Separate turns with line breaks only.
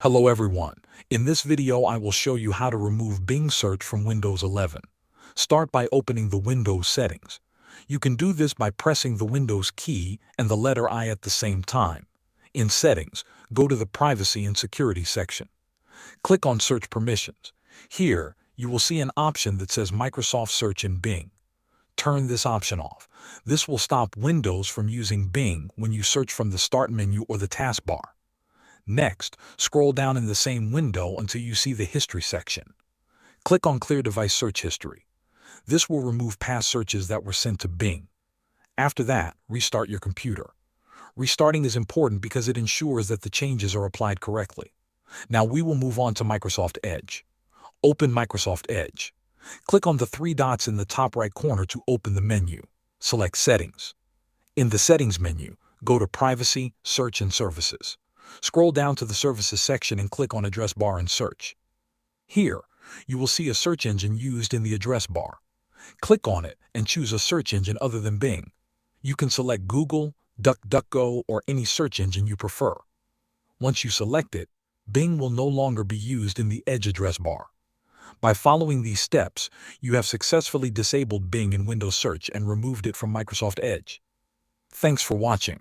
Hello everyone. In this video I will show you how to remove Bing search from Windows 11. Start by opening the Windows settings. You can do this by pressing the Windows key and the letter I at the same time. In Settings, go to the Privacy and Security section. Click on Search Permissions. Here, you will see an option that says Microsoft Search in Bing. Turn this option off. This will stop Windows from using Bing when you search from the Start menu or the taskbar. Next, scroll down in the same window until you see the History section. Click on Clear Device Search History. This will remove past searches that were sent to Bing. After that, restart your computer. Restarting is important because it ensures that the changes are applied correctly. Now we will move on to Microsoft Edge. Open Microsoft Edge. Click on the three dots in the top right corner to open the menu. Select Settings. In the Settings menu, go to Privacy, Search and Services. Scroll down to the Services section and click on Address Bar and Search. Here, you will see a search engine used in the address bar. Click on it and choose a search engine other than Bing. You can select Google, DuckDuckGo, or any search engine you prefer. Once you select it, Bing will no longer be used in the Edge address bar. By following these steps, you have successfully disabled Bing in Windows Search and removed it from Microsoft Edge. Thanks for watching.